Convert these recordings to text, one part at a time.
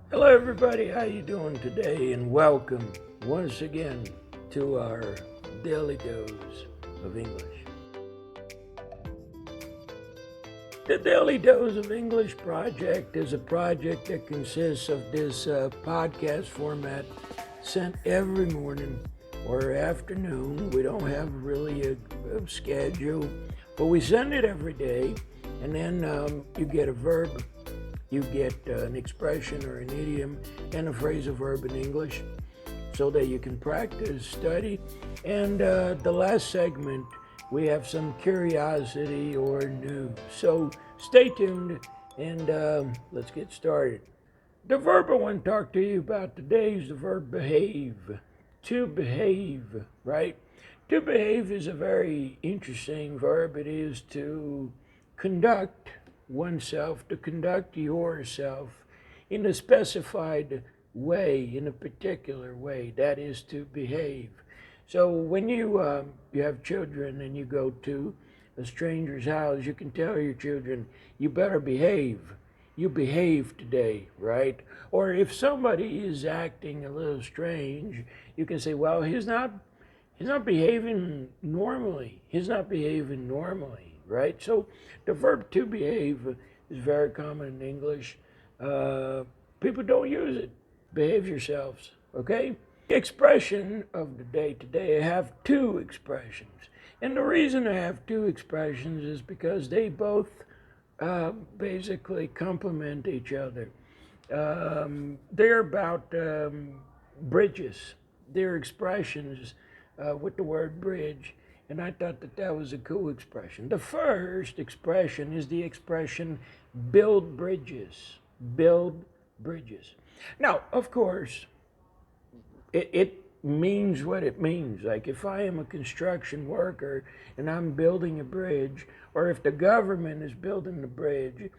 Hello everybody, how you doing today? And welcome once again to our daily dose of English. The Daily Dose of English project is a project that consists of this podcast format sent every morning or afternoon. We don't have really a schedule, but we send it every day, and then you get a verb, you get an expression or an idiom, and a phrasal verb in English so that you can practice, study. And the last segment, we have some curiosity or news. So stay tuned and let's get started. The verb I want to talk to you about today is the verb behave. To behave, right? To behave is a very interesting verb. It is to conduct oneself, to conduct yourself in a specified way, in a particular way. That is to behave. So when you have children and you go to a stranger's house, you can tell your children, you better behave. You behave today, right? Or if somebody is acting a little strange, you can say, well, he's not behaving normally. He's not behaving normally, right? So the verb to behave is very common in English. Uh, People don't use it. Behave yourselves, okay? The expression of the day today, I have two expressions. And the reason I have two expressions is because they both basically complement each other. They're about bridges. They're expressions with the word bridge, and I thought that that was a cool expression. The first expression is the expression build bridges. Build bridges. Now, of course, it means what it means. Like if I am a construction worker and I'm building a bridge, or if the government is building the bridge,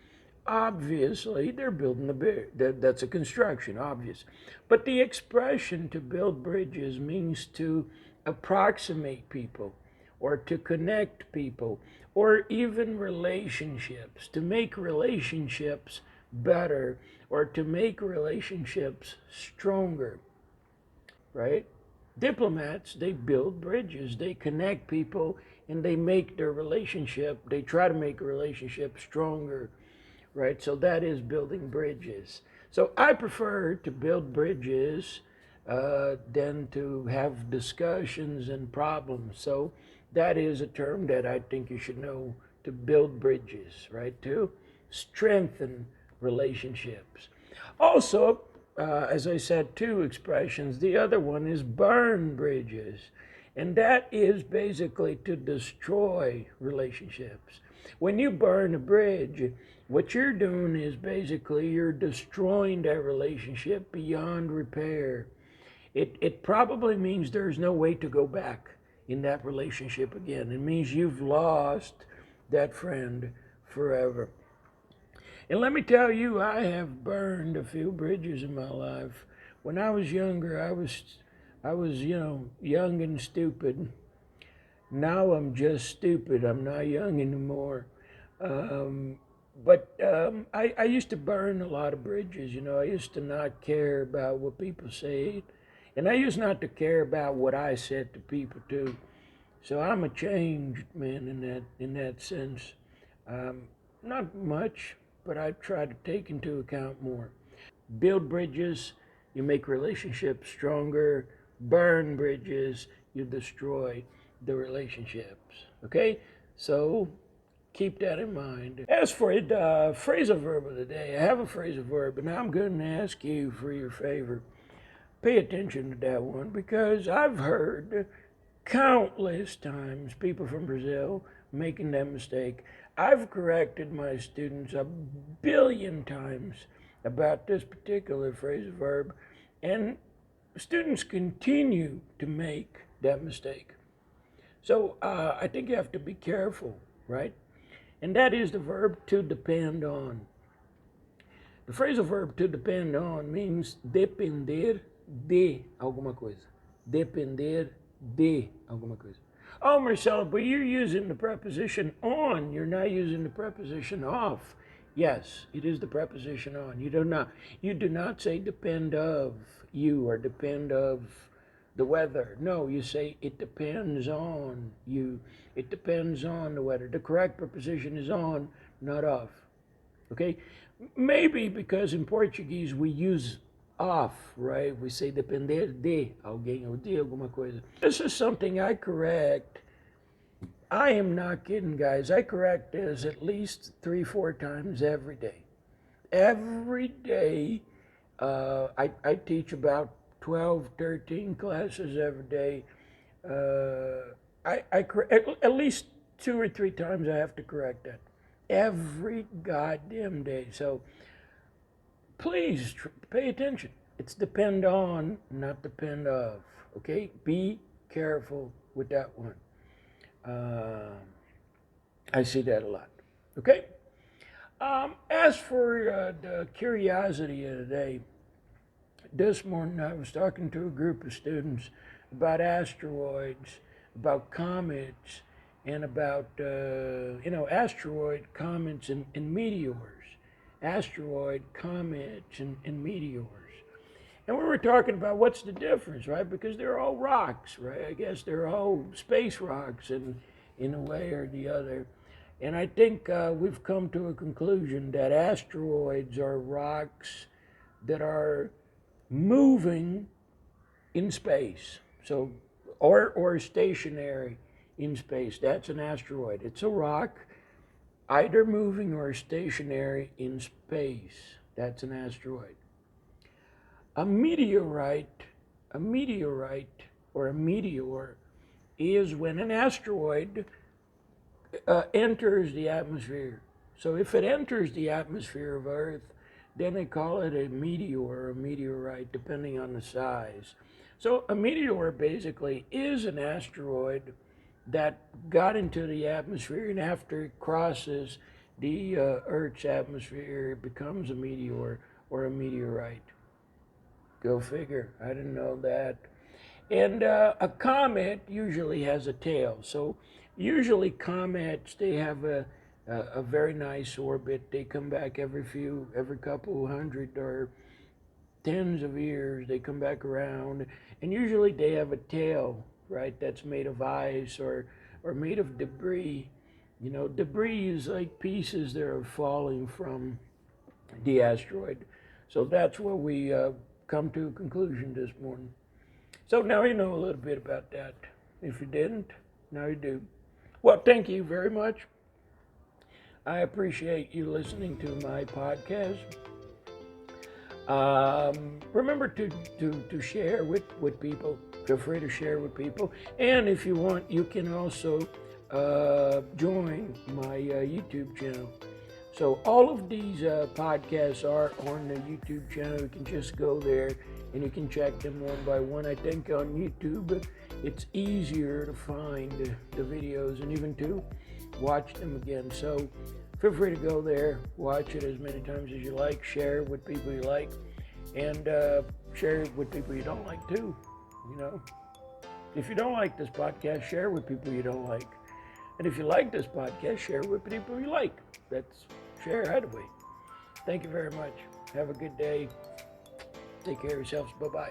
obviously they're building the bridge. That's a construction, obvious. But the expression to build bridges means to approximate people, or to connect people, or even relationships, to make relationships better, or to make relationships stronger, right? Diplomats, they build bridges, they connect people, and they try to make a relationship stronger, right? So that is building bridges. So I prefer to build bridges than to have discussions and problems. So that is a term that I think you should know, to build bridges, right? To strengthen relationships. Also, as I said, two expressions. The other one is burn bridges. And that is basically to destroy relationships. When you burn a bridge, what you're doing is basically you're destroying that relationship beyond repair. It probably means there's no way to go back in that relationship again. It means you've lost that friend forever. And let me tell you, I have burned a few bridges in my life. When I was younger, I was young and stupid. Now I'm just stupid. I'm not young anymore. Um, but I used to burn a lot of bridges. I used to not care about what people said, and I used not to care about what I said to people too. So I'm a changed man in that sense. Um, Not much, but I try to take into account more. Build bridges, you make relationships stronger. Burn bridges, you destroy the relationships. Okay? So keep that in mind. As for the phrasal verb of the day, I have a phrasal verb, and I'm going to ask you for your favor. Pay attention to that one, because I've heard countless times people from Brazil making that mistake. I've corrected my students a billion times about this particular phrasal verb, and students continue to make that mistake. So I think you have to be careful, right? And that is the verb to depend on. The phrasal verb to depend on means depender de alguma coisa. Depender de alguma coisa. Oh, Marcelo, but you're using the preposition on. You're not using the preposition off. Yes, it is the preposition on. You do not say depend of you or depend of the weather. No, you say it depends on you. It depends on the weather. The correct preposition is on, not of. Okay? Maybe because in Portuguese we use of, right? We say depender de alguém ou de alguma coisa. This is something I correct. I am not kidding, guys. I correct this at least 3-4 times every day. Every day, I teach about 12, 13 classes every day. At least 2 or 3 times I have to correct that. Every goddamn day. So please pay attention. It's depend on, not depend of. Okay? Be careful with that one. I see that a lot. Okay? As for the curiosity of the day, this morning I was talking to a group of students about asteroids, about comets, and about, asteroid, comets, and meteors. Asteroid, comets, and meteors. And we were talking about what's the difference, right? Because they're all rocks, right? I guess they're all space rocks in a way or the other. And I think we've come to a conclusion that asteroids are rocks that are moving in space. So, or stationary in space. That's an asteroid. It's a rock, either moving or stationary in space. That's an asteroid. A meteorite or a meteor is when an asteroid enters the atmosphere. So if it enters the atmosphere of Earth, then they call it a meteor or a meteorite, depending on the size. So a meteor basically is an asteroid that got into the atmosphere, and after it crosses the Earth's atmosphere, it becomes a meteor or a meteorite. Go figure. I didn't know that. And a comet usually has a tail. So usually comets, they have a very nice orbit. They come back every couple hundred or tens of years. They come back around. And usually they have a tail, right, that's made of ice or made of debris. You know, debris is like pieces that are falling from the asteroid. So that's where we come to a conclusion this morning. So now you know a little bit about that. If you didn't, now you do. Well, thank you very much. I appreciate you listening to my podcast. Remember to share with people. Feel free to share with people. And if you want, you can also join my YouTube channel. So all of these podcasts are on the YouTube channel. You can just go there and you can check them one by one. I think on YouTube it's easier to find the videos and even to watch them again. So feel free to go there, watch it as many times as you like, share it with people you like, and share it with people you don't like too. You know, if you don't like this podcast, share it with people you don't like. And if you like this podcast, share it with people you like. That's share either way. Thank you very much. Have a good day. Take care of yourselves. Bye-bye.